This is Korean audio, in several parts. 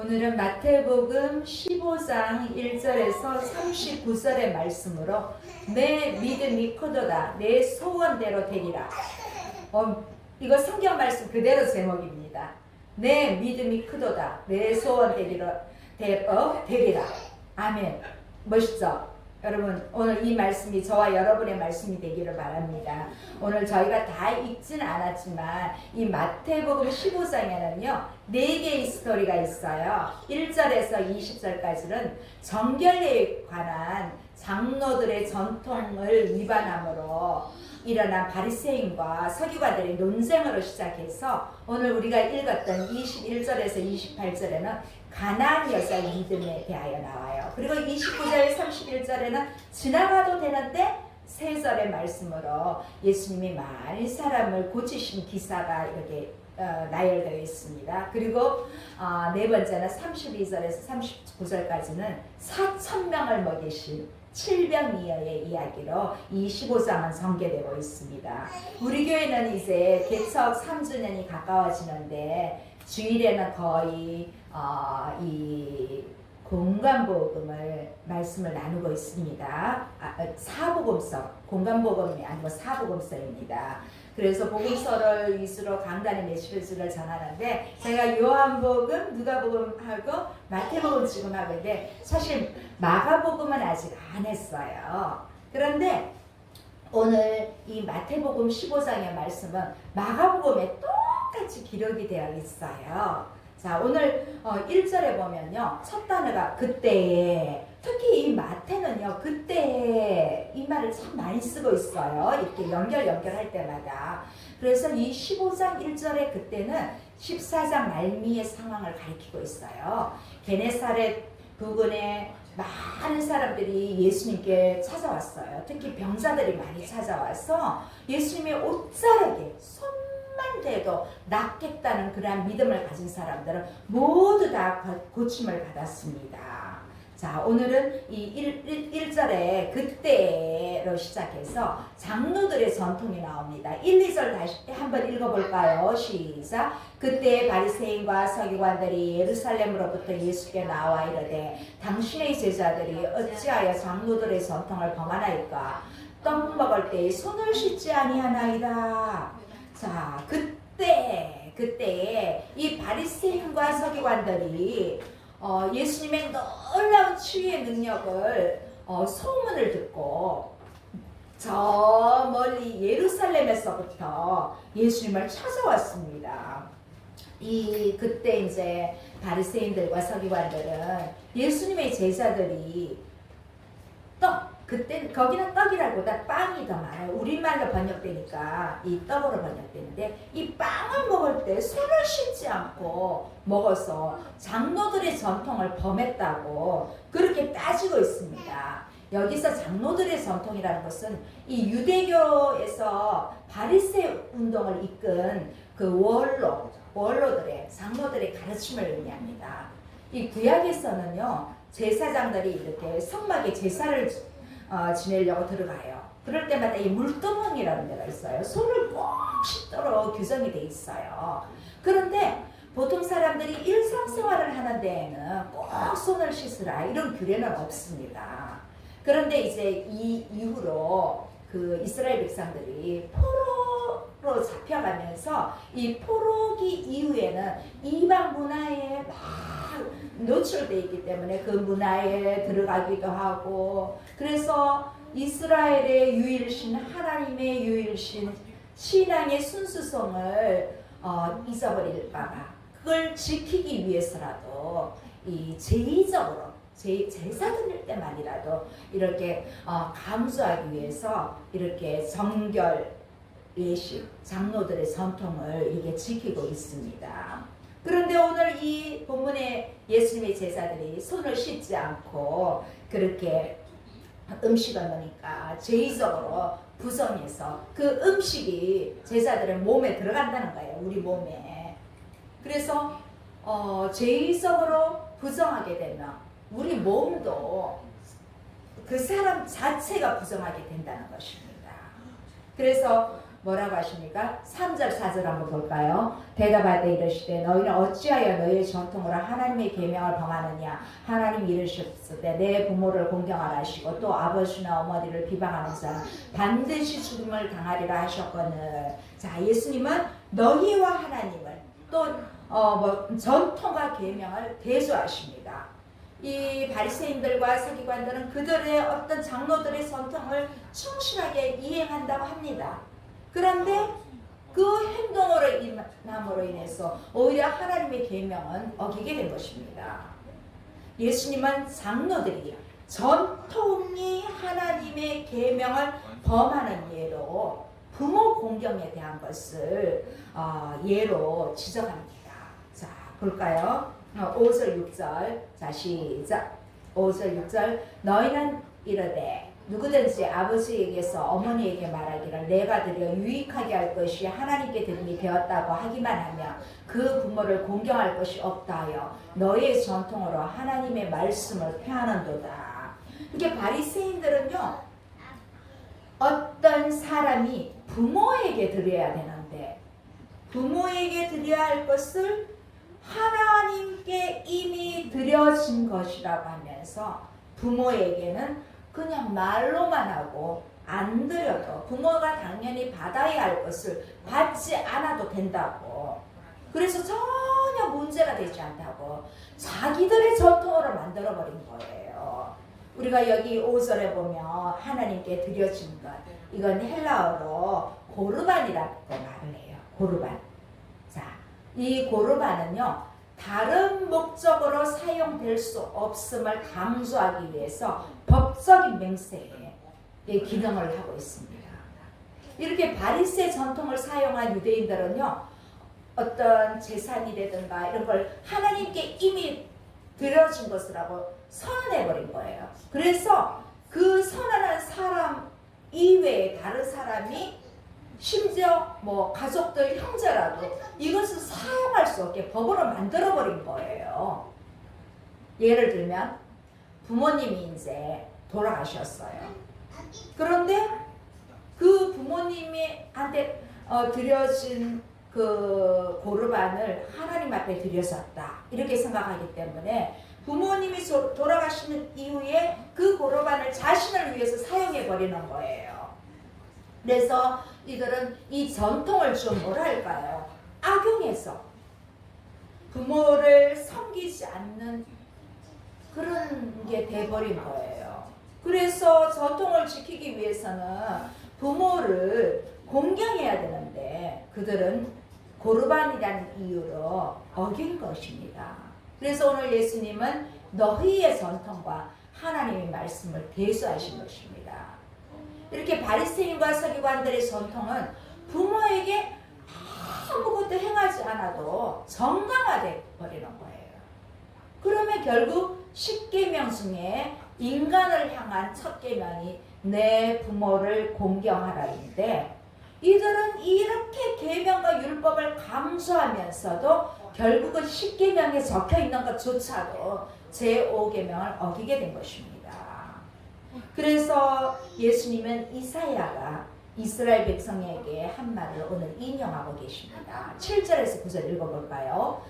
오늘은 마태복음 15장 1절에서 39절의 말씀으로 내 믿음이 크도다 내 소원대로 되리라. 이거 성경 말씀 그대로 제목입니다. 내 믿음이 크도다 내 소원대로 되리라. 아멘. 멋있죠? 여러분, 오늘 이 말씀이 저와 여러분의 말씀이 되기를 바랍니다. 오늘 저희가 다 읽지는 않았지만 이 마태복음 15장에는요 4개의 스토리가 있어요. 1절에서 20절까지는 정결례에 관한 장로들의 전통을 위반함으로 일어난 바리새인과 서기관들의 논쟁으로 시작해서 오늘 우리가 읽었던 21절에서 28절에는 가나안 여자의 믿음에 대하여 나와요. 그리고 29절 31절에는 지나가도 되는데 3절의 말씀으로 예수님이 많은 사람을 고치신 기사가 이렇게 나열되어 있습니다. 그리고 4번째는 32절에서 39절까지는 4,000명을 먹이신 칠병이어의 이야기로 이 15장은 전개되고 있습니다. 우리 교회는 이제 개척 3주년이 가까워지는데 주일에는 거의 이 공간복음을 말씀을 나누고 있습니다. 사복음서, 공간복음이 아니고 사복음서입니다. 그래서 복음서를 위주로 강단의 메시지를 전하는데 제가 요한복음, 누가복음하고 마태복음 지금 하고 있는데 사실 마가복음은 아직 안 했어요. 그런데 오늘 이 마태복음 15장의 말씀은 마가복음에 똑같이 기록이 되어 있어요. 자, 오늘 1절에 보면요. 첫 단어가 그때에, 특히 이 마태는요. 그때에 이 말을 참 많이 쓰고 있어요. 이렇게 연결할 때마다. 그래서 이 15장 1절에 그때는 14장 말미의 상황을 가리키고 있어요. 게네사렛 부근에 많은 사람들이 예수님께 찾아왔어요. 특히 병자들이 많이 찾아와서 예수님의 옷자락에 손만 대도 낫겠다는 그러한 믿음을 가진 사람들은 모두 다 고침을 받았습니다. 자, 오늘은 이 1절에 그때로 시작해서 장로들의 전통이 나옵니다. 1, 2절 다시 한번 읽어볼까요? 시작. 그때 바리새인과 서기관들이 예루살렘으로부터 예수께 나와 이르되 당신의 제자들이 어찌하여 장로들의 전통을 범하나이까? 떡 먹을 때 손을 씻지 아니하나이다. 자, 그때에 이 바리새인과 서기관들이 예수님의 놀라운 치유의 능력을 소문을 듣고 저 멀리 예루살렘에서부터 예수님을 찾아왔습니다. 그때 이제 바리새인들과 서기관들은 예수님의 제자들이 그때 거기는 떡이라기보다 빵이 더 많아요. 우리말로 번역되니까 이 떡으로 번역되는데 이 빵을 먹을 때 손을 씻지 않고 먹어서 장로들의 전통을 범했다고 그렇게 따지고 있습니다. 여기서 장로들의 전통이라는 것은 이 유대교에서 바리새 운동을 이끈 그 원로들의 장로들의 가르침을 의미합니다. 이 구약에서는요 제사장들이 이렇게 성막에 제사를 지내려고 들어가요. 그럴 때마다 이 물두멍이라는 데가 있어요. 손을 꼭 씻도록 규정이 돼 있어요. 그런데 보통 사람들이 일상생활을 하는 데에는 꼭 손을 씻으라 이런 규례는 없습니다. 그런데 이제 이 이후로 그 이스라엘 백성들이 포로로 잡혀가면서 이 포로기 이후에는 이방 문화에 막 노출되어 있기 때문에 그 문화에 들어가기도 하고 그래서 이스라엘의 유일신 하나님의 유일신 신앙의 순수성을 잊어버릴까봐 그걸 지키기 위해서라도 이 제의적으로 제사 드릴 때만이라도 이렇게 감수하기 위해서 이렇게 정결 예식 장로들의 전통을 이렇게 지키고 있습니다. 그런데 오늘 이 본문에 예수님의 제자들이 손을 씻지 않고 그렇게 음식을 먹으니까 제의적으로 부정해서 그 음식이 제자들의 몸에 들어간다는 거예요. 우리 몸에. 그래서 제의적으로 부정하게 되면 우리 몸도 그 사람 자체가 부정하게 된다는 것입니다. 그래서 뭐라고 하십니까? 3절 4절 한번 볼까요? 대답하되 이르시되 너희는 어찌하여 너희의 전통으로 하나님의 계명을 범하느냐. 하나님이 이르셨으되 내 부모를 공경하라 하시고 또 아버지나 어머니를 비방하는 자는 반드시 죽음을 당하리라 하셨거늘. 자, 예수님은 너희와 하나님을 또 전통과 계명을 대조하십니다. 이 바리새인들과 서기관들은 그들의 어떤 장로들의 전통을 충실하게 이행한다고 합니다. 그런데 그 행동으로 인함으로 인해서 오히려 하나님의 계명은 어기게 된 것입니다. 예수님은 장로들이 전통이 하나님의 계명을 범하는 예로 부모 공경에 대한 것을 예로 지적합니다. 자, 볼까요? 5절 6절. 자, 시작. 5절 6절. 너희는 이르되 누구든지 아버지에게서 어머니에게 말하기를 내가 드려 유익하게 할 것이 하나님께 드림이 되었다고 하기만 하며 그 부모를 공경할 것이 없다 하여 너희의 전통으로 하나님의 말씀을 폐하는도다. 이게 바리새인들은요, 어떤 사람이 부모에게 드려야 되는데 부모에게 드려야 할 것을 하나님께 이미 드려진 것이라고 하면서 부모에게는 그냥 말로만 하고 안 드려도 부모가 당연히 받아야 할 것을 받지 않아도 된다고, 그래서 전혀 문제가 되지 않다고 자기들의 전통으로 만들어버린 거예요. 우리가 여기 5절에 보면 하나님께 드려진 것, 이건 헬라어로 고르반이라고 말을 해요. 고르반. 자, 이 고르반은요, 다른 목적으로 사용될 수 없음을 강조하기 위해서 법적인 맹세의 기능을 하고 있습니다. 이렇게 바리새 전통을 사용한 유대인들은요, 어떤 제사이라든가 이런 걸 하나님께 이미 드려진 것이라고 선언해버린 거예요. 그래서 그 선언한 사람 이외에 다른 사람이 심지어 가족들, 형제라도 이것을 사용할 수 없게 법으로 만들어버린 거예요. 예를 들면 부모님이 이제 돌아가셨어요. 그런데 그 부모님한테 드려진 그 고르반을 하나님 앞에 드렸었다, 이렇게 생각하기 때문에 부모님이 돌아가시는 이후에 그 고르반을 자신을 위해서 사용해버리는 거예요. 그래서 이들은 이 전통을 좀 뭐랄까요, 악용해서 부모를 섬기지 않는 그런 게 돼버린 거예요. 그래서 전통을 지키기 위해서는 부모를 공경해야 되는데 그들은 고르반이라는 이유로 어긴 것입니다. 그래서 오늘 예수님은 너희의 전통과 하나님의 말씀을 대수하신 것입니다. 이렇게 바리새인과 서기관들의 전통은 부모에게 아무것도 행하지 않아도 정당화돼 버리는 거예요. 그러면 결국 10계명 중에 인간을 향한 첫 계명이 내 부모를 공경하라인데, 이들은 이렇게 계명과 율법을 강조하면서도 결국은 10계명에 적혀있는 것조차도 제5계명을 어기게 된 것입니다. 그래서 예수님은 이사야가 이스라엘 백성에게 한 말을 오늘 인용하고 계십니다. 7절에서 9절 읽어볼까요?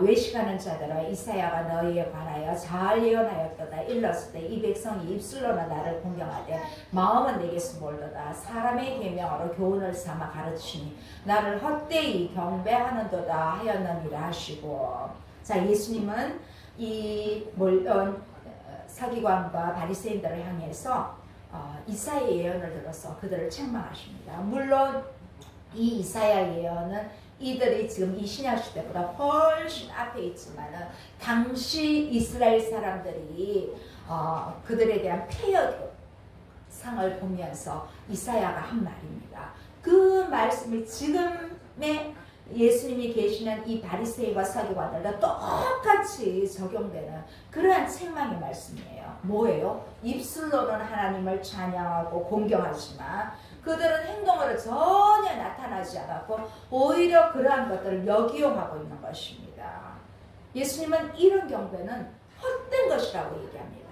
외식하는 자들아, 이사야가 너희에 관하여 잘 예언하였도다. 일렀을 때 이 백성이 입술로는 나를 공경하되 마음은 내게서 멀도다. 사람의 계명으로 교훈을 삼아 가르치니 나를 헛되이 경배하는도다 하였느니라 하시고. 자, 예수님은 이 몰던 서기관과 바리새인들을 향해서 이사야의 예언을 들어서 그들을 책망하십니다. 물론 이 이사야 예언은 이들이 지금 이 신약 시대보다 훨씬 앞에 있지만은 당시 이스라엘 사람들이 그들에 대한 폐역 상을 보면서 이사야가 한 말입니다. 그 말씀이 지금의 예수님이 계시는 이 바리새인과 서기관들과 똑같이 적용되는 그러한 책망의 말씀이에요. 뭐예요? 입술로는 하나님을 찬양하고 공경하지만 그들은 행동으로 전혀 나타나지 않았고 오히려 그러한 것들을 역이용하고 있는 것입니다. 예수님은 이런 경배는 헛된 것이라고 얘기합니다.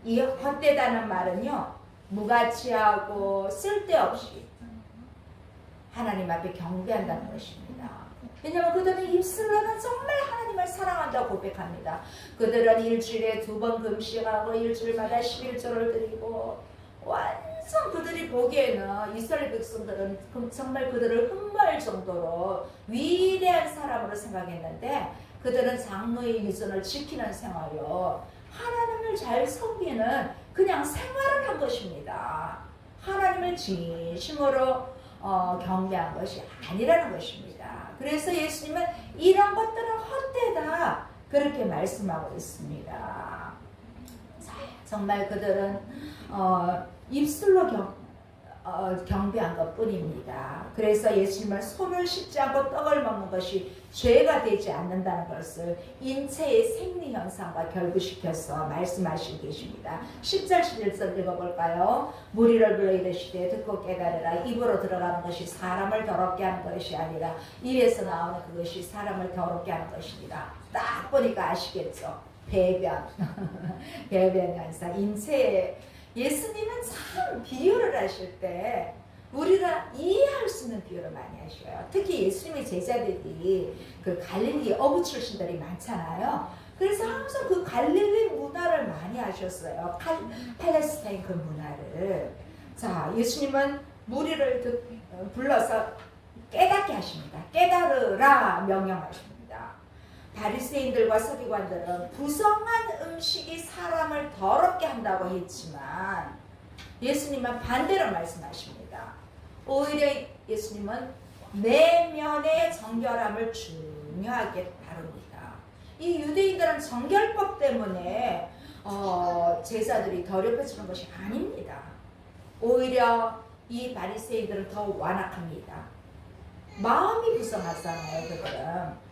이 헛되다는 말은요, 무가치하고 쓸데없이 하나님 앞에 경배한다는 것입니다. 왜냐하면 그들은 입술로는 정말 하나님을 사랑한다고 고백합니다. 그들은 일주일에 2번 금식하고 일주일마다 11조를 드리고 완전 그들이 보기에는 이스라엘 백성들은 정말 그들을 흠모할 정도로 위대한 사람으로 생각했는데 그들은 장로의 위선을 지키는 생활로 하나님을 잘 섬기는 그냥 생활을 한 것입니다. 하나님을 진심으로 경배한 것이 아니라는 것입니다. 그래서 예수님은 이런 것들은 헛되다 그렇게 말씀하고 있습니다. 자, 정말 그들은 입술로 경배한 것 뿐입니다. 그래서 예수님은 손을 씻지 않고 떡을 먹는 것이 죄가 되지 않는다는 것을 인체의 생리현상과 결부시켜서 말씀하시고 계십니다. 10절 11절 읽어볼까요? 무리를 불러 이르시되 듣고 깨달으라. 입으로 들어가는 것이 사람을 더럽게 하는 것이 아니라 입에서 나오는 그것이 사람을 더럽게 하는 것이니라. 딱 보니까 아시겠죠? 배변. 배변 현상. 인체의 예수님은 참 비유를 하실 때 우리가 이해할 수 있는 비유를 많이 하셔요. 특히 예수님의 제자들이 그 갈릴리 어부 출신들이 많잖아요. 그래서 항상 그 갈릴리 문화를 많이 하셨어요. 팔레스타인 그 문화를. 자, 예수님은 무리를 불러서 깨닫게 하십니다. 깨달으라 명령하십니다. 바리새인들과 서기관들은 부성한 음식이 사람을 더럽게 한다고 했지만 예수님은 반대로 말씀하십니다. 오히려 예수님은 내면의 정결함을 중요하게 다룹니다. 이 유대인들은 정결법 때문에 제사들이 더럽혀지는 것이 아닙니다. 오히려 이 바리새인들은 더 완악합니다. 마음이 부성하잖아요.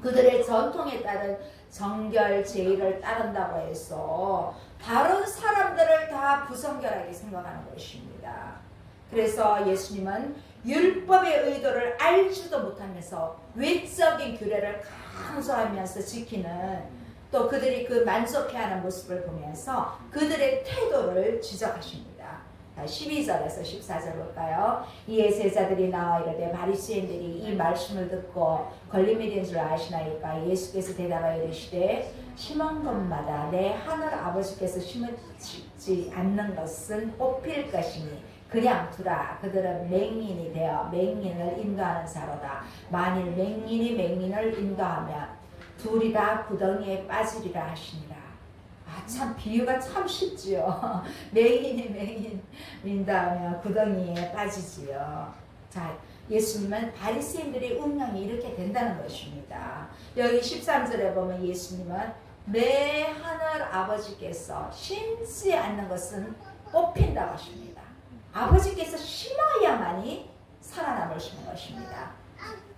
그들의 전통에 따른 정결 제의를 따른다고 해서 다른 사람들을 다 부성결하게 생각하는 것입니다. 그래서 예수님은 율법의 의도를 알지도 못하면서 외적인 규례를 강조하면서 지키는 또 그들이 그 만족해하는 모습을 보면서 그들의 태도를 지적하십니다. 12절에서 14절 볼까요? 이에 제자들이 나와 이르되 바리새인들이 이 말씀을 듣고 걸림이 된 줄 아시나이까? 예수께서 대답하여 이르시되 심은 것마다 내 하늘 아버지께서 심지 않는 것은 뽑힐 것이니 그냥 두라. 그들은 맹인이 되어 맹인을 인도하는 자로다. 만일 맹인이 맹인을 인도하면 둘이 다 구덩이에 빠지리라 하시니라. 참 비유가 참 쉽지요. 맹인이 맹인 인도하면 구덩이에 빠지지요. 자, 예수님은 바리새인들의 운명이 이렇게 된다는 것입니다. 여기 13절에 보면 예수님은 내 하늘 아버지께서 심지 않는 것은 뽑힌다고 하십니다. 아버지께서 심어야만이 살아남을 수 있는 것입니다.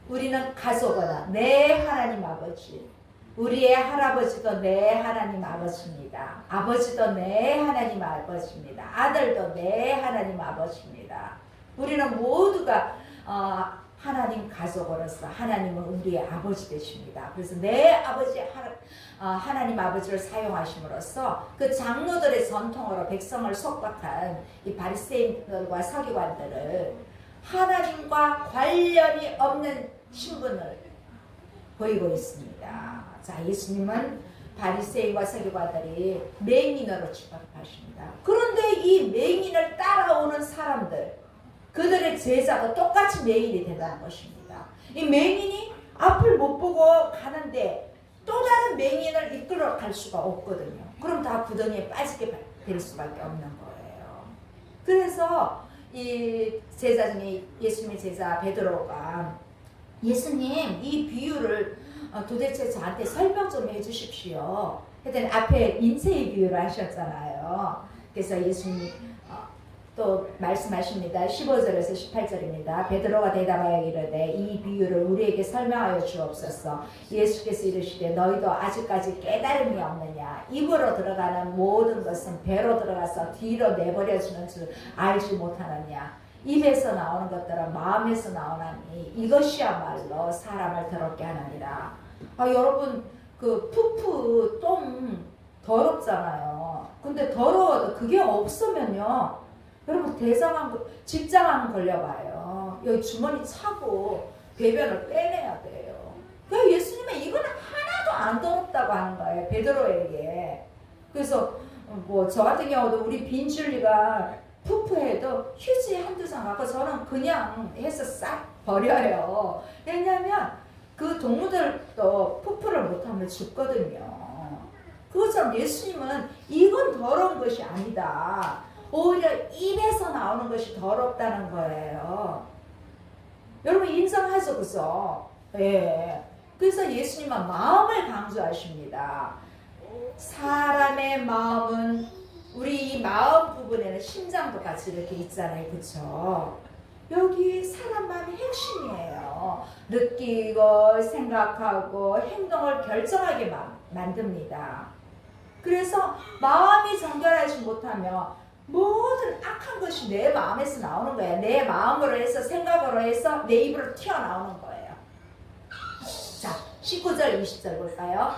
우리는 가족거나 내 하나님 아버지, 우리의 할아버지도 내 하나님 아버지입니다. 아버지도 내 하나님 아버지입니다. 아들도 내 하나님 아버지입니다. 우리는 모두가 하나님 가족으로서 하나님은 우리의 아버지 되십니다. 그래서 내 아버지 하나님 아버지를 사용하심으로써 그 장로들의 전통으로 백성을 속박한 이 바리새인들과 서기관들을 하나님과 관련이 없는 신분을 보이고 있습니다. 자, 예수님은 바리새인과 서기관들이 맹인으로 취급하십니다. 그런데 이 맹인을 따라오는 사람들, 그들의 제자도 똑같이 맹인이 된다는 것입니다. 이 맹인이 앞을 못 보고 가는데 또 다른 맹인을 이끌어 갈 수가 없거든요. 그럼 다 구덩이에 빠지게 될 수밖에 없는 거예요. 그래서 이 제자 중에 예수님의 제자 베드로가 예수님 이 비유를 도대체 저한테 설명 좀 해주십시오. 했더니 앞에 인체의 비유를 하셨잖아요. 그래서 예수님이 또 말씀하십니다. 15절에서 18절입니다. 베드로가 대답하여 이르되 이 비유를 우리에게 설명하여 주옵소서. 예수께서 이르시되 너희도 아직까지 깨달음이 없느냐? 입으로 들어가는 모든 것은 배로 들어가서 뒤로 내버려주는 줄 알지 못하느냐? 입에서 나오는 것들은 마음에서 나오나니 이것이야말로 사람을 더럽게 하느니라. 여러분 그 푸푸 똥 더럽잖아요. 근데 더러워도 그게 없으면요 여러분 직장암 걸려봐요. 여기 주머니 차고 배변을 빼내야 돼요. 그러니까 예수님은 이거는 하나도 안 더럽다고 하는 거예요. 베드로에게. 그래서 뭐 저 같은 경우도 우리 빈줄리가 푸푸해도 휴지 한두 장 갖고 저는 그냥 해서 싹 버려요. 왜냐면 그 동물들도 푸푸를 못하면 죽거든요. 그것처럼 예수님은 이건 더러운 것이 아니다. 오히려 입에서 나오는 것이 더럽다는 거예요. 여러분 인정하죠, 그죠? 예. 그래서 예수님은 마음을 강조하십니다. 사람의 마음은 우리 이 마음 부분에는 심장도 같이 이렇게 있잖아요, 그렇죠? 여기 사람 마음이 핵심이에요. 느끼고 생각하고 행동을 결정하게 만듭니다. 그래서 마음이 정결하지 못하면 모든 악한 것이 내 마음에서 나오는 거예요. 내 마음으로 해서 생각으로 해서 내 입으로 튀어나오는 거예요. 자, 19절 20절 볼까요?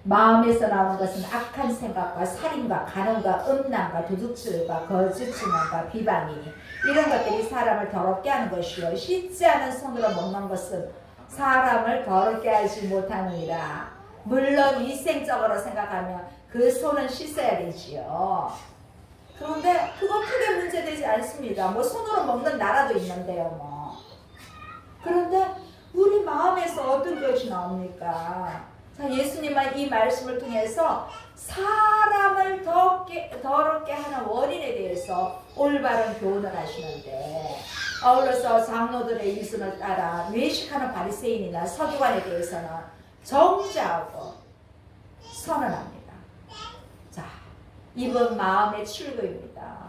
마음에서 나오는 것은 악한 생각과 살인과 간음과 음란과 도둑질과 거짓증언과 비방이니 이런 것들이 사람을 더럽게 하는 것이요 씻지 않은 손으로 먹는 것은 사람을 더럽게 하지 못하느니라. 물론 위생적으로 생각하면 그 손은 씻어야 되지요. 그런데 그거 크게 문제되지 않습니다. 뭐 손으로 먹는 나라도 있는데요, 뭐. 그런데 우리 마음에서 어떤 것이 나옵니까? 자, 예수님은 이 말씀을 통해서 사람을 더럽게 하는 원인에 대해서 올바른 교훈을 하시는데, 아울러서 장로들의 일순을 따라 외식하는 바리새인이나 서기관에 대해서는 정죄하고 선언합니다. 자, 입은 마음의 출구입니다.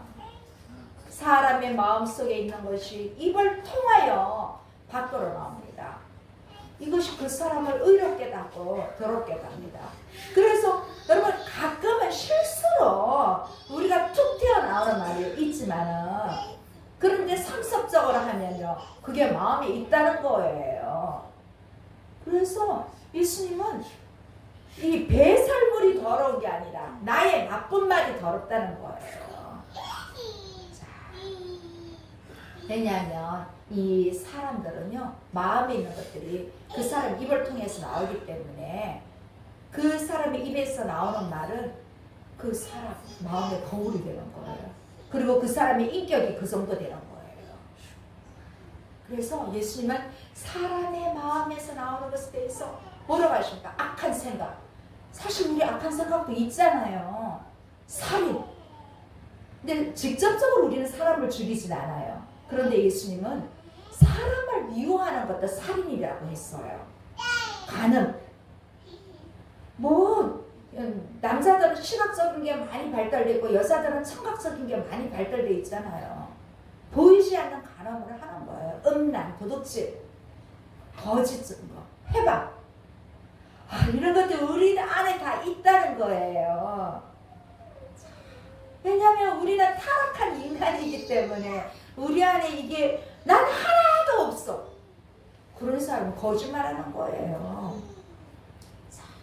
사람의 마음 속에 있는 것이 입을 통하여 밖으로 나옵니다. 이것이 그 사람을 의롭게 하고 더럽게 합니다. 그래서 여러분 가끔은 실수로 우리가 툭 튀어나오는 말이 있지만은 그런데 상습적으로 하면요 그게 마음에 있다는 거예요. 그래서 예수님은 이 배설물이 더러운 게 아니라 나의 나쁜 말이 더럽다는 거예요. 자, 왜냐하면 이 사람들은요 마음에 있는 것들이 그 사람 입을 통해서 나오기 때문에 그 사람의 입에서 나오는 말은 그 사람 마음의 거울이 되는 거예요. 그리고 그 사람의 인격이 그 정도 되는 거예요. 그래서 예수님은 사람의 마음에서 나오는 것에 대해서 뭐라고 하십니까? 악한 생각. 사실 우리 악한 생각도 있잖아요. 살인. 근데 직접적으로 우리는 사람을 죽이진 않아요. 그런데 예수님은 사람을 미워하는 것도 살인이라고 했어요. 간음. 뭐 남자들은 시각적인 게 많이 발달되어 있고 여자들은 청각적인 게 많이 발달되어 있잖아요. 보이지 않는 간음을 하는 거예요. 음란, 도둑질, 거짓 증거, 해방. 이런 것들 우리 안에 다 있다는 거예요. 왜냐하면 우리는 타락한 인간이기 때문에 우리 안에 이게 난 하나도 없어. 그런 사람은 거짓말하는 거예요.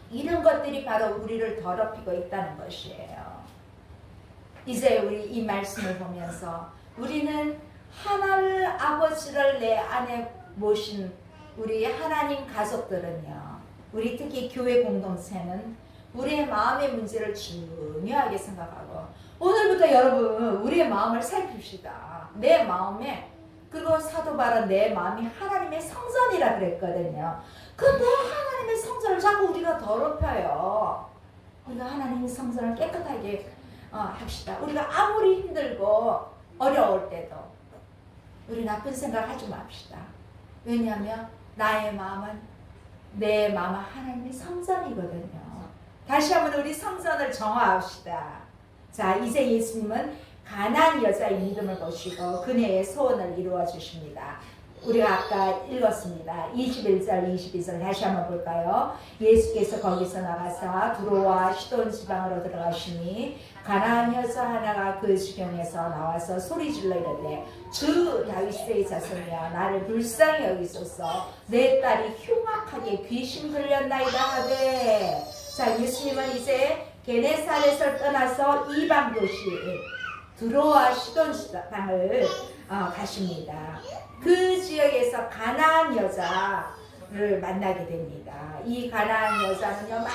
이런 것들이 바로 우리를 더럽히고 있다는 것이에요. 이제 우리 이 말씀을 보면서 우리는 하나님 아버지를 내 안에 모신 우리 하나님 가족들은요. 우리 특히 교회 공동체는 우리의 마음의 문제를 중요하게 생각하고 오늘부터 여러분 우리의 마음을 살핍시다. 내 마음에 그리고 사도 바울은 내 마음이 하나님의 성전이라 그랬거든요. 근데 하나님의 성전을 자꾸 우리가 더럽혀요. 우리가 하나님의 성전을 깨끗하게 합시다. 우리가 아무리 힘들고 어려울 때도 우리 나쁜 생각 하지 맙시다. 왜냐하면 나의 마음은 내 마음은 하나님의 성전이거든요. 다시 한번 우리 성전을 정화합시다. 자, 이제 예수님은 가나안 여자의 믿음을 보시고 그녀의 소원을 이루어 주십니다. 우리가 아까 읽었습니다. 21절 22절 다시 한번 볼까요? 예수께서 거기서 나가사 두로와 시돈 지방으로 들어가시니 가나안 여자 하나가 그 지경에서 나와서 소리질러 이르되 주 다윗의 자손이여 나를 불쌍히 여기소서 내 딸이 흉악하게 귀신 들렸나이다 하되. 자, 예수님은 이제 게네사렛을 떠나서 이방 도시 두로와 시돈 지방을 가십니다. 그 지역에서 가나안 여자를 만나게 됩니다. 이 가나안 여자는요, 막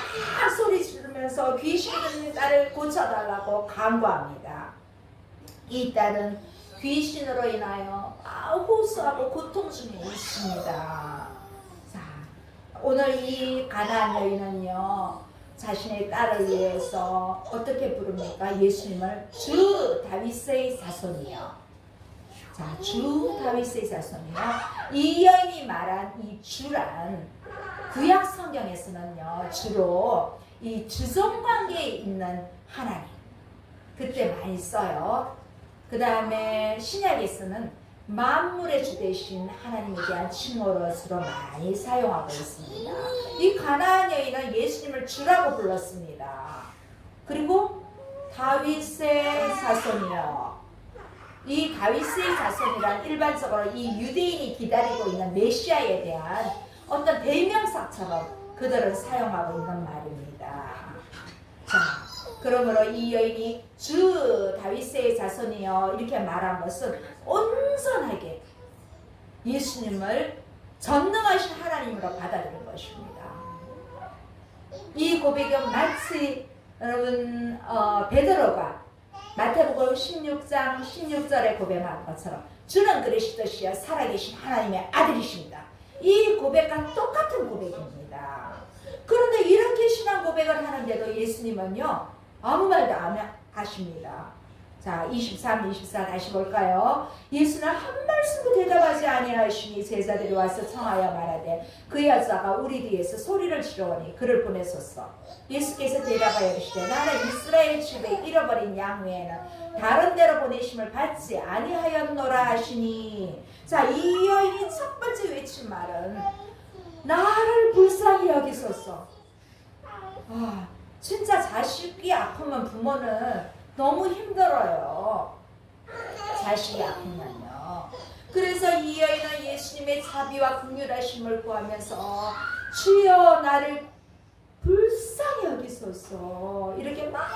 소리 지르면서 귀신 들린 딸을 고쳐달라고 간구합니다. 이 딸은 귀신으로 인하여 호소하고 고통 중에 있습니다. 자, 오늘 이 가나안 여인은요, 자신의 딸을 위해서 어떻게 부릅니까? 예수님을 주 다윗의 자손이요. 자, 주 다윗의 자손이요. 이 여인이 말한 이 주란 구약 성경에서는요, 주로 이 주종 관계에 있는 하나님, 그때 많이 써요. 그 다음에 신약에서는 만물의 주 되신 하나님에 대한 칭호로 주로 많이 사용하고 있습니다. 이 가나안 여인은 예수님을 주라고 불렀습니다. 그리고 다윗의 자손이요. 이 다윗의 자손이란 일반적으로 이 유대인이 기다리고 있는 메시아에 대한 어떤 대명사처럼 그들은 사용하고 있는 말입니다. 자, 그러므로 이 여인이 주 다윗의 자손이여 이렇게 말한 것은 온전하게 예수님을 전능하신 하나님으로 받아들인 것입니다. 이 고백은 마치 여러분 베드로가 마태복음 16장 16절에 고백한 것처럼 주는 그리스도시여 살아계신 하나님의 아들이십니다. 이 고백과 똑같은 고백입니다. 그런데 이렇게 신앙 고백을 하는데도 예수님은요, 아무 말도 안 하십니다. 자, 23, 24 다시 볼까요? 예수는 한 말씀도 대답하지 아니하시니 제자들이 와서 청하여 말하되 그 여자가 우리 뒤에서 소리를 지르오니 그를 보내소서. 예수께서 대답하여 이르시되 나는 이스라엘 집에 잃어버린 양 외에는 다른 데로 보내심을 받지 아니하였노라 하시니. 자, 이 여인이 첫 번째 외친 말은 나를 불쌍히 여기소서. 진짜 자식이 아프면 부모는 너무 힘들어요. 자식이 아프면요. 그래서 이 여인은 예수님의 자비와 긍휼하심을 구하면서 주여 나를 불쌍히 여기소서 이렇게 막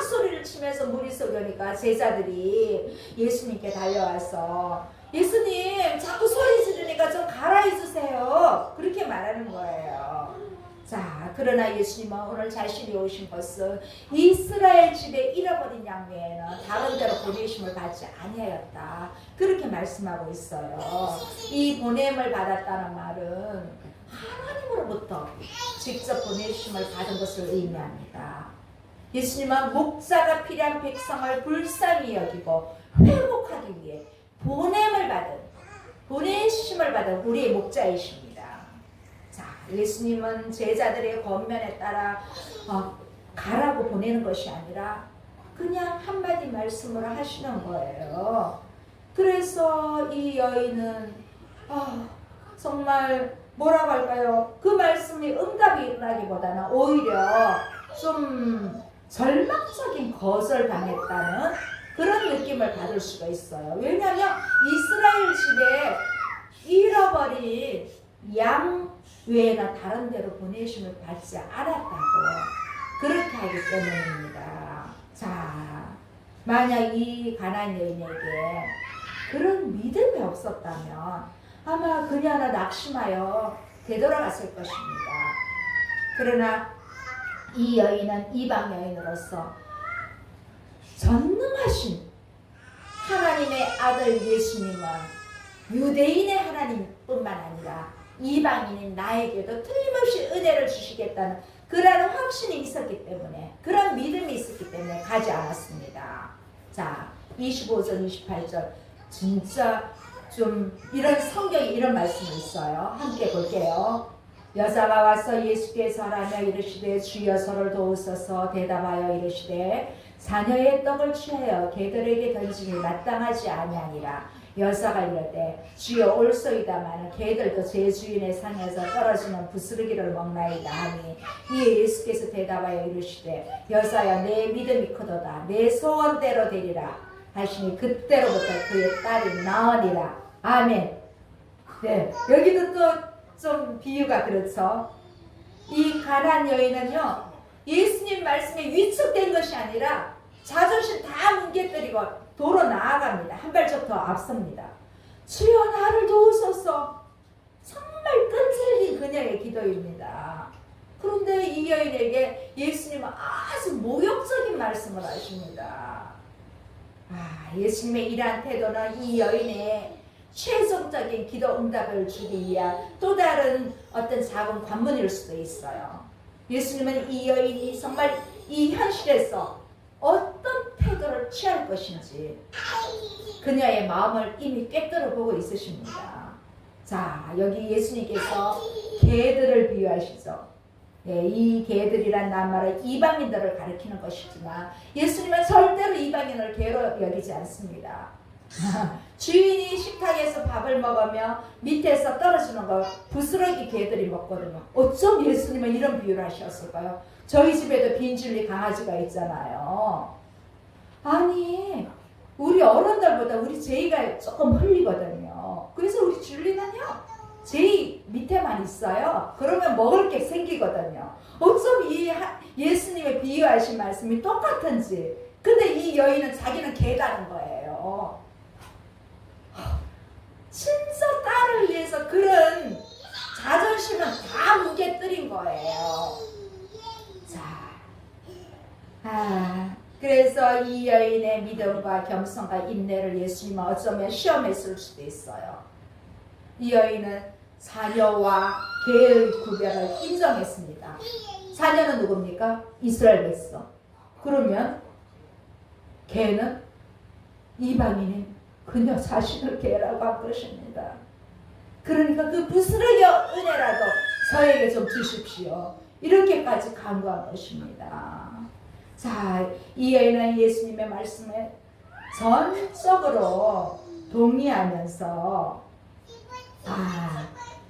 소리를 치면서 물이 쏟으니까 제자들이 예수님께 달려와서 예수님 자꾸 소리 지르니까 좀 갈아입으세요 그렇게 말하는 거예요. 자, 그러나 예수님은 오늘 자신이 오신 것은 이스라엘 집에 잃어버린 양 외에는 다른 데로 보내심을 받지 아니하였다 그렇게 말씀하고 있어요. 이 보냄을 받았다는 말은 하나님으로부터 직접 보내심을 받은 것을 의미합니다. 예수님은 목자가 필요한 백성을 불쌍히 여기고 회복하기 위해 보내심을 받은 우리의 목자이십니다. 예수님은 제자들의 권면에 따라 가라고 보내는 것이 아니라 그냥 한마디 말씀으로 하시는 거예요. 그래서 이 여인은 정말 뭐라고 할까요? 그 말씀이 응답이라기보다는 오히려 좀 절망적인 거절당했다는 그런 느낌을 받을 수가 있어요. 왜냐하면 이스라엘 집에 잃어버린 양 외에나 다른 데로 보내심을 받지 않았다고 그렇게 하기 때문입니다. 자, 만약 이 가나안 여인에게 그런 믿음이 없었다면 아마 그녀는 낙심하여 되돌아갔을 것입니다. 그러나 이 여인은 이방 여인으로서 전능하신 하나님의 아들 예수님은 유대인의 하나님뿐만 아니라 이방인인 나에게도 틀림없이 은혜를 주시겠다는 그런 확신이 있었기 때문에 그런 믿음이 있었기 때문에 가지 않았습니다. 자, 25절 28절 진짜 좀 이런 성경에 이런 말씀이 있어요. 함께 볼게요. 여자가 와서 예수께서 하라며 이르시되 주여 저를 도우소서. 대답하여 이르시되 자녀의 떡을 취하여 개들에게 던짐이 마땅하지 아니하니라. 여자가 이르되 주여 올소이다마는 개들도 제 주인의 상에서 떨어지는 부스러기를 먹나이다 하니 이에 예수께서 대답하여 이르시되 여자야 내 믿음이 크도다 내 소원대로 되리라 하시니 그때로부터 그의 딸이 나으니라. 아멘. 네, 여기도 또 좀 비유가 그렇죠. 이 가나안 여인은요 예수님 말씀에 위축된 것이 아니라 자존심 다 뭉개뜨리고 도로 나아갑니다. 한 발짝 더 앞섭니다. 주여 나를 도우소서. 정말 끈질긴 그녀의 기도입니다. 그런데 이 여인에게 예수님은 아주 모욕적인 말씀을 하십니다. 예수님의 이러한 태도는 이 여인의 최종적인 기도 응답을 주기 위한 또 다른 어떤 작은 관문일 수도 있어요. 예수님은 이 여인이 정말 이 현실에서 어떤 태도를 취할 것인지 그녀의 마음을 이미 꿰뚫어 보고 있으십니다. 자, 여기 예수님께서 개들을 비유하시죠. 네, 이 개들이란 낱말은 이방인들을 가리키는 것이지만 예수님은 절대로 이방인을 개로 여기지 않습니다. 주인이 식탁에서 밥을 먹으며 밑에서 떨어지는 걸 부스러기 개들이 먹거든요. 어쩜 예수님은 이런 비유를 하셨을까요? 저희 집에도 빈줄리 강아지가 있잖아요. 아니, 우리 어른들보다 우리 제이가 조금 흘리거든요. 그래서 우리 줄리는요, 제이 밑에만 있어요. 그러면 먹을 게 생기거든요. 어쩜 이 예수님의 비유하신 말씀이 똑같은지. 근데 이 여인은 자기는 개다는 거예요. 진짜 딸을 위해서 그런 자존심은 다 무게뜨린 거예요. 자, 그래서 이 여인의 믿음과 겸손과 인내를 예수님은 어쩌면 시험했을 수도 있어요. 이 여인은 자녀와 개의 구별을 인정했습니다. 자녀는 누굽니까? 이스라엘 백성. 그러면 개는 이방인인 그녀 자신을 개라고 한 것입니다. 그러니까 그 부스러기 은혜라도 저에게 좀 주십시오. 이렇게까지 간구한 것입니다. 자, 이 여인은 예수님의 말씀에 전적으로 동의하면서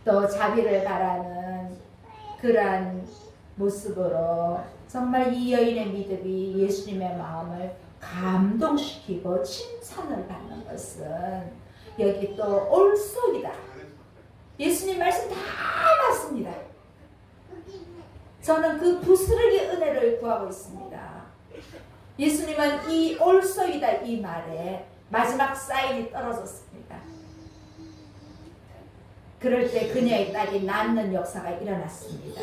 또 자비를 바라는 그러한 모습으로 정말 이 여인의 믿음이 예수님의 마음을 감동시키고 칭찬을 받는 것은 여기 또 올속이다. 예수님 말씀 다 맞습니다. 저는 그 부스러기 은혜를 구하고 있습니다. 예수님은 이 올소이다 이 말에 마지막 사인이 떨어졌습니다. 그럴 때 그녀의 딸이 낫는 역사가 일어났습니다.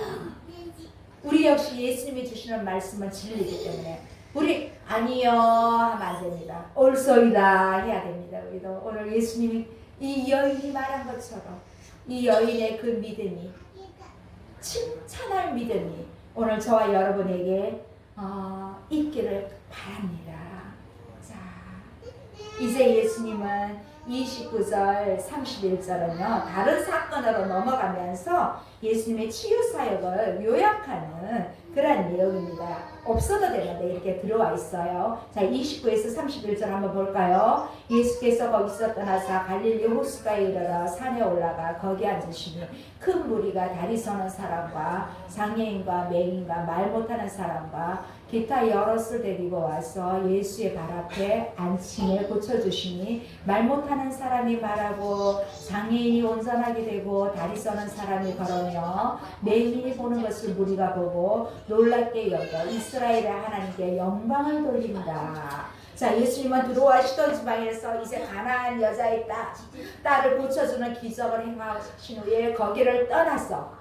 우리 역시 예수님이 주시는 말씀은 진리이기 때문에 우리 아니요 하면 안 됩니다. 올소이다 해야 됩니다. 우리도 오늘 예수님이 이 여인이 말한 것처럼 이 여인의 그 믿음이 칭찬할 믿음이 오늘 저와 여러분에게 있기를 바랍니다. 자, 이제 예수님은 29절 31절은요 다른 사건으로 넘어가면서 예수님의 치유 사역을 요약하는 그런 내용입니다. 없어도 되는데 이렇게 들어와 있어요. 자, 29에서 31절 한번 볼까요? 예수께서 거기서 떠나서 갈릴리 호수가에 이르러 산에 올라가 거기 앉으시니 큰 무리가 다리 서는 사람과 장애인과 맹인과 말 못하는 사람과 기타 여럿을 데리고 와서 예수의 발 앞에 앉히며 고쳐주시니 말 못하는 사람이 말하고 장애인이 온전하게 되고 다리 서는 사람이 걸으며 맹인이 보는 것을 무리가 보고 놀랍게 여겨 이스라엘의 하나님께 영광을 돌린다. 자, 예수님은 들어와시던 지방에서 이제 가나안 여자의 딸을 고쳐주는 기적을 행하신 후에 거기를 떠나서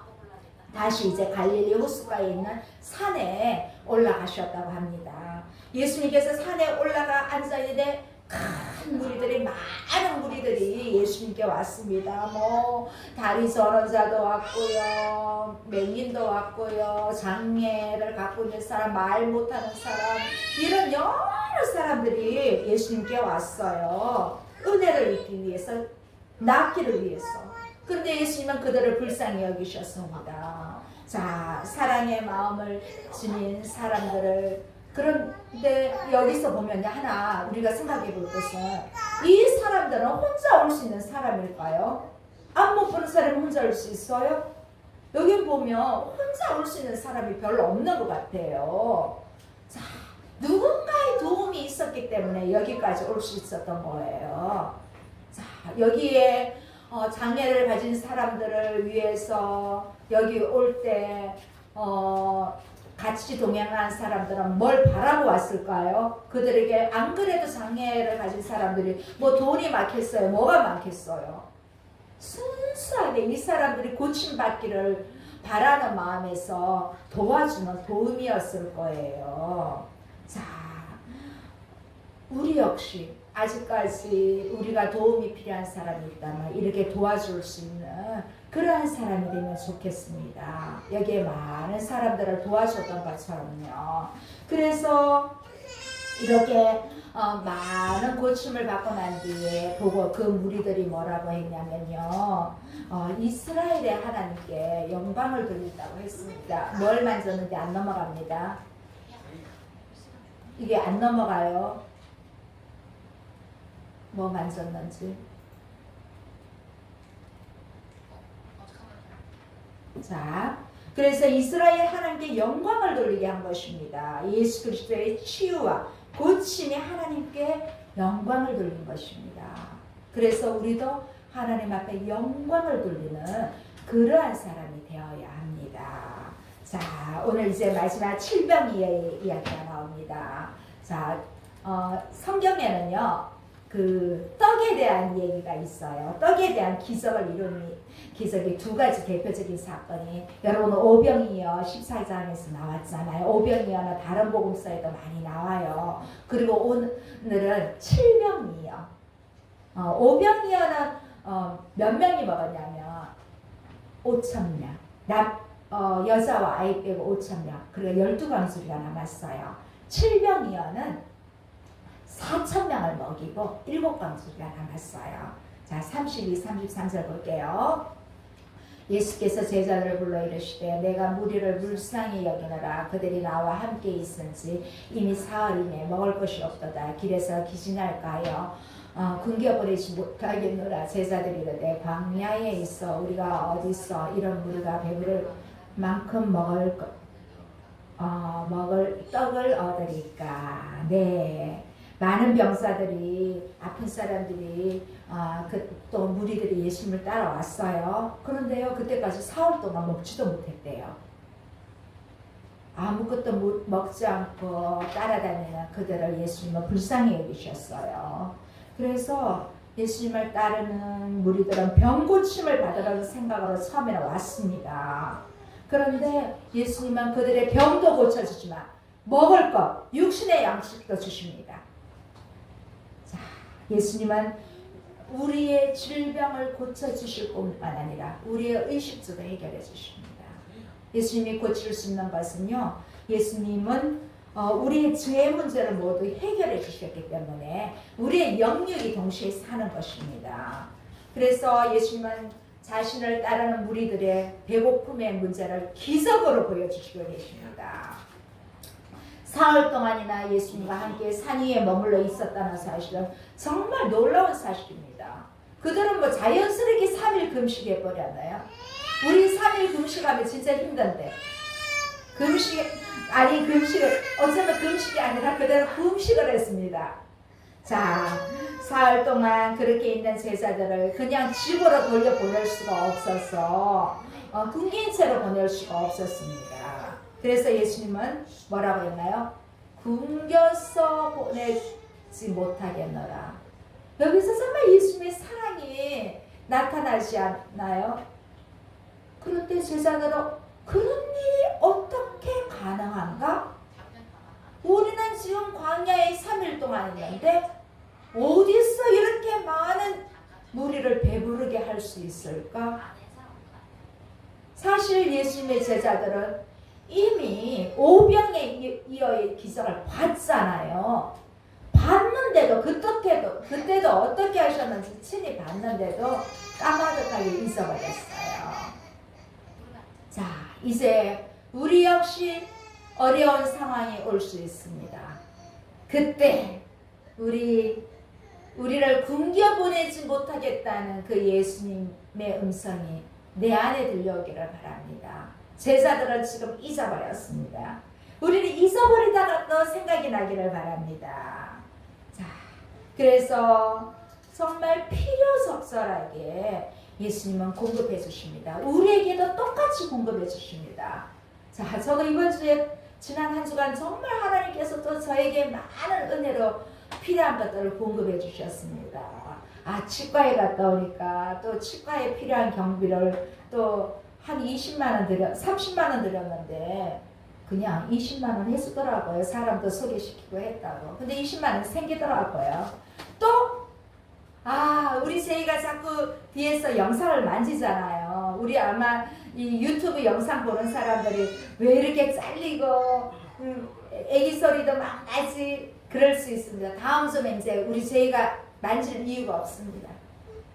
다시 이제 갈릴리 호수가에 있는 산에 올라가셨다고 합니다. 예수님께서 산에 올라가 앉아있는데 큰 무리들이 많은 무리들이 예수님께 왔습니다. 뭐 다리 저런 자도 왔고요, 맹인도 왔고요, 장애를 갖고 있는 사람, 말 못하는 사람, 이런 여러 사람들이 예수님께 왔어요. 은혜를 입기 위해서, 낫기를 위해서. 그런데 예수님은 그들을 불쌍히 여기셨습니다. 자, 사랑의 마음을 지닌 사람들을, 그런데 여기서 보면 하나 우리가 생각해 볼 것은 이 사람들은 혼자 올 수 있는 사람일까요? 안 못 보는 사람이 혼자 올 수 있어요? 여기 보면 혼자 올 수 있는 사람이 별로 없는 것 같아요. 자, 누군가의 도움이 있었기 때문에 여기까지 올 수 있었던 거예요. 자, 여기에 장애를 가진 사람들을 위해서 여기 올 때 같이 동행한 사람들은 뭘 바라고 왔을까요? 그들에게 안 그래도 장애를 가진 사람들이 뭐 돈이 많겠어요? 뭐가 많겠어요? 순수하게 이 사람들이 고침받기를 바라는 마음에서 도와주는 도움이었을 거예요. 자, 우리 역시 아직까지 우리가 도움이 필요한 사람이 있다면 이렇게 도와줄 수 있는 그러한 사람이 되면 좋겠습니다. 여기에 많은 사람들을 도와줬던 것처럼요. 그래서 이렇게 많은 고침을 받고 난 뒤에 보고 그 무리들이 뭐라고 했냐면요. 이스라엘의 하나님께 영광을 돌린다고 했습니다. 뭘 만졌는데 안 넘어갑니다. 이게 안 넘어가요. 뭐 만졌는지. 자, 그래서 이스라엘 하나님께 영광을 돌리게 한 것입니다. 예수 그리스도의 치유와 고침이 하나님께 영광을 돌린 것입니다. 그래서 우리도 하나님 앞에 영광을 돌리는 그러한 사람이 되어야 합니다. 자, 오늘 이제 마지막 칠병이의 이야기가 나옵니다. 자, 성경에는요, 그 떡에 대한 얘기가 있어요. 떡에 대한 기적을 이룬 기적이 두 가지 대표적인 사건이, 여러분 오병이어 14장에서 나왔잖아요. 오병이어는 다른 복음서에도 많이 나와요. 그리고 오늘은 칠병이어. 오병이어는 몇 명이 먹었냐면 5,000명. 여자와 아이 빼고 5,000명. 그리고 12광수리가 남았어요. 칠병이어는 4,000명을 먹이고 7광수리가 남았어요. 자, 32, 33절 볼게요. 예수께서 제자들을 불러 이르시되 내가 무리를 불쌍히 여기노라. 그들이 나와 함께 있은지 이미 사흘이네 먹을 것이 없도다. 길에서 기진할까요? 굶겨버리지 못하겠노라. 제자들이 이르되 광야에 있어 우리가 어디서 이런 무리가 배부를 만큼 먹을 떡을 얻으리까. 네, 많은 병사들이, 아픈 사람들이, 또 무리들이 예수님을 따라왔어요. 그런데요, 그때까지 사흘 동안 먹지도 못했대요. 아무것도 먹지 않고 따라다니는 그들을 예수님은 불쌍히 여기셨어요. 그래서 예수님을 따르는 무리들은 병고침을 받으라는 생각으로 처음에는 왔습니다. 그런데 예수님은 그들의 병도 고쳐주지만 먹을 것, 육신의 양식도 주십니다. 자, 예수님은 우리의 질병을 고쳐주실 뿐만 아니라 우리의 의식주도 해결해 주십니다. 예수님이 고칠 수 있는 것은요, 예수님은 우리의 죄의 문제를 모두 해결해 주셨기 때문에 우리의 영육이 동시에 사는 것입니다. 그래서 예수님은 자신을 따르는 무리들의 배고픔의 문제를 기적으로 보여주시고 계십니다. 사흘 동안이나 예수님과 함께 산 위에 머물러 있었다는 사실은 정말 놀라운 사실입니다. 그들은 뭐 자연스럽게 3일 금식해 버렸나요? 우리 3일 금식하면 진짜 힘든데 어쩌면 금식이 아니라 그대로 금식을 했습니다. 자, 사흘 동안 그렇게 있는 제자들을 그냥 집으로 돌려보낼 수가 없어서 굶긴 채로 보낼 수가 없었습니다. 그래서 예수님은 뭐라고 했나요? 굶겨서 보내지 못하겠노라. 여기서 정말 예수님의 사랑이 나타나지 않나요? 그런데 제자들은 그런 일이 어떻게 가능한가? 우리는 지금 광야에 3일 동안 있는데 어디서 이렇게 많은 무리를 배부르게 할 수 있을까? 사실 예수님의 제자들은 이미 오병이어의 기적을 봤잖아요. 봤는데도 그때도 어떻게 하셨는지 친히 봤는데도 까마득하게 잊어버렸어요. 자, 이제 우리 역시 어려운 상황이 올 수 있습니다. 그때 우리를 굶겨보내지 못하겠다는 그 예수님의 음성이 내 안에 들려오기를 바랍니다. 제자들은 지금 잊어버렸습니다. 우리는 잊어버리다가 또 생각이 나기를 바랍니다. 자, 그래서 정말 필요적절하게 예수님은 공급해 주십니다. 우리에게도 똑같이 공급해 주십니다. 자, 저도 이번 주에 지난 한 주간 정말 하나님께서 또 저에게 많은 은혜로 필요한 것들을 공급해 주셨습니다. 치과에 갔다 오니까 또 치과에 필요한 경비를 또 한 30만 원 들였는데 그냥 20만 원 해주더라고요. 사람도 소개시키고 했다고. 근데 20만 원 생기더라고요. 또 우리 제이가 자꾸 뒤에서 영상을 만지잖아요. 우리 아마 이 유튜브 영상 보는 사람들이 왜 이렇게 잘리고 애기 소리도 막 나지 그럴 수 있습니다. 다음 주에 이제 우리 제이가 만질 이유가 없습니다.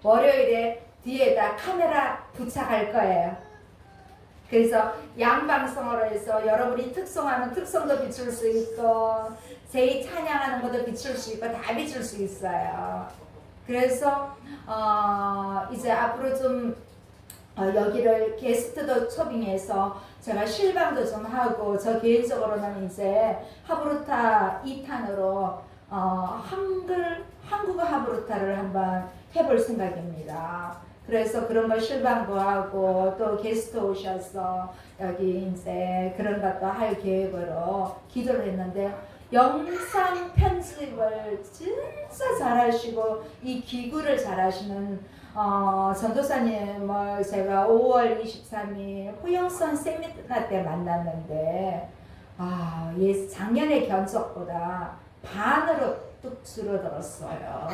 월요일에 뒤에다 카메라 부착할 거예요. 그래서 양방성으로 해서 여러분이 특송하면 특송도 비출 수 있고 제이 찬양하는 것도 비출 수 있고 다 비출 수 있어요. 그래서 이제 앞으로 좀 여기를 게스트도 초빙해서 제가 실방도 좀 하고 저 개인적으로는 이제 하브루타 2탄으로 한국어 하브루타를 한번 해볼 생각입니다. 그래서 그런 걸 실방도 하고 또 게스트 오셔서 여기 이제 그런 것도 할 계획으로 기도를 했는데 영상 편집을 진짜 잘하시고 이 기구를 잘하시는 전도사님을 제가 5월 23일 호영선 세미나 때 만났는데 작년의 견적보다 반으로 뚝 줄어들었어요.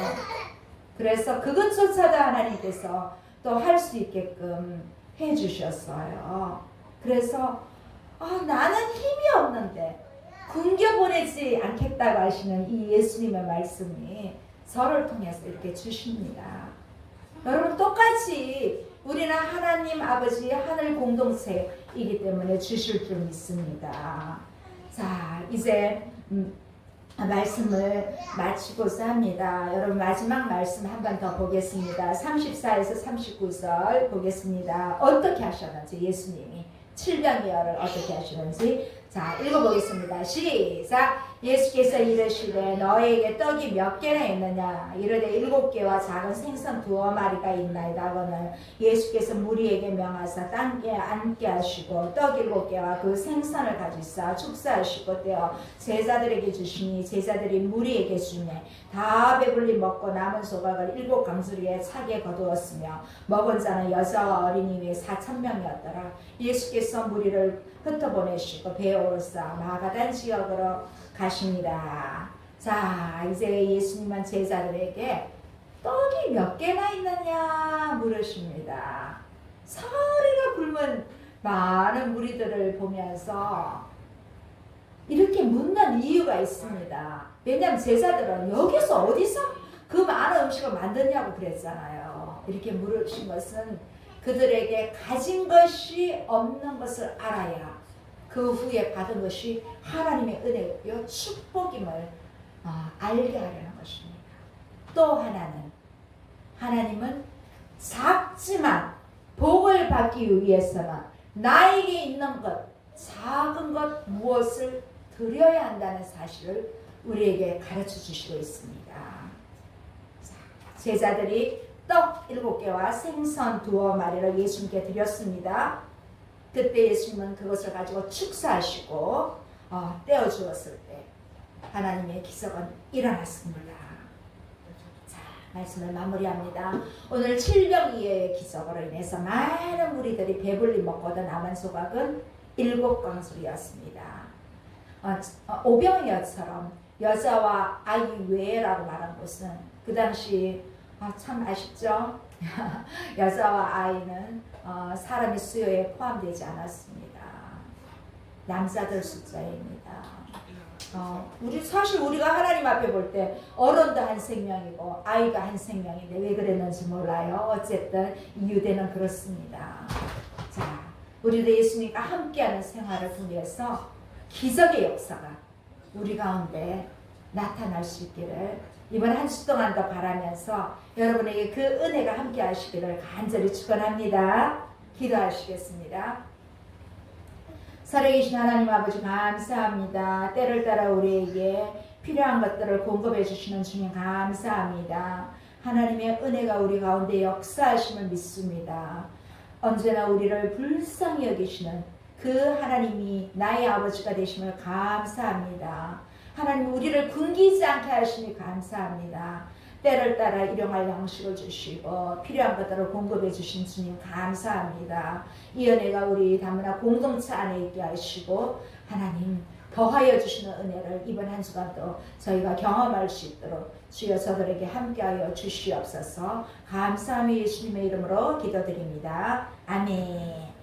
그래서 그것조차도 하나님께서 또 할 수 있게끔 해주셨어요. 그래서 나는 힘이 없는데 굶겨보내지 않겠다고 하시는 이 예수님의 말씀이 저를 통해서 이렇게 주십니다. 여러분 똑같이 우리는 하나님 아버지의 하늘 공동체이기 때문에 주실 줄 믿습니다. 자, 이제 말씀을 마치고자 합니다. 여러분 마지막 말씀 한 번 더 보겠습니다. 34에서 39절 보겠습니다. 어떻게 하셨는지 예수님이 칠병이어를 어떻게 하시는지 자 읽어보겠습니다. 시작. 예수께서 이르시되 너에게 떡이 몇 개나 있느냐 이르되 7개와 작은 생선 2마리가 있나이다 하거늘 예수께서 무리에게 명하사 땅에 앉게 하시고 떡 7개와 그 생선을 가지사 축사하시고 떼어 제자들에게 주시니 제자들이 무리에게 주매 다 배불리 먹고 남은 조각을 7강수리에 차게 거두었으며 먹은 자는 여자와 어린이 외에 4,000명이었더라. 예수께서 무리를 흩어보내시고 배에 오르사 마가단 지역으로 가십니다. 자, 이제 예수님은 제자들에게 떡이 몇 개나 있느냐 물으십니다. 서리가 굶은 많은 무리들을 보면서 이렇게 묻는 이유가 있습니다. 왜냐하면 제자들은 여기서 어디서 그 많은 음식을 만드냐고 그랬잖아요. 이렇게 물으신 것은 그들에게 가진 것이 없는 것을 알아야 그 후에 받은 것이 하나님의 은혜요 축복임을 알게 하려는 것입니다. 또 하나는 하나님은 작지만 복을 받기 위해서는 나에게 있는 것 작은 것 무엇을 드려야 한다는 사실을 우리에게 가르쳐 주시고 있습니다. 제자들이 떡 7개와 생선 2마리를 예수님께 드렸습니다. 그때 예수님은 그것을 가지고 축사하시고 떼어 주었을 때 하나님의 기적은 일어났습니다. 자, 말씀을 마무리합니다. 오늘 7병이의 기적으로 인해서 많은 무리들이 배불리 먹고도 남은 조각은 7강술이었습니다. 오병이어처럼 여자와 아이 외라고 말한 것은 그 당시 참 아쉽죠? 여자와 아이는 사람의 수요에 포함되지 않았습니다. 남자들 숫자입니다. 사실 우리가 하나님 앞에 볼 때 어른도 한 생명이고 아이가 한 생명인데 왜 그랬는지 몰라요. 어쨌든 유대는 그렇습니다. 자, 우리도 예수님과 함께하는 생활을 통해서 기적의 역사가 우리 가운데 나타날 수 있기를 이번 한 주 동안도 바라면서 여러분에게 그 은혜가 함께 하시기를 간절히 축원합니다. 기도하시겠습니다. 살아계신 하나님 아버지 감사합니다. 때를 따라 우리에게 필요한 것들을 공급해 주시는 주님 감사합니다. 하나님의 은혜가 우리 가운데 역사하심을 믿습니다. 언제나 우리를 불쌍히 여기시는 그 하나님이 나의 아버지가 되심을 감사합니다. 하나님 우리를 굶기지 않게 하시니 감사합니다. 때를 따라 일용할 양식을 주시고 필요한 것들을 공급해 주신 주님 감사합니다. 이 은혜가 우리 다문화 공동체 안에 있게 하시고 하나님 더하여 주시는 은혜를 이번 한 주간도 저희가 경험할 수 있도록 주여 저들에게 함께하여 주시옵소서. 감사함이 예수님의 이름으로 기도드립니다. 아멘.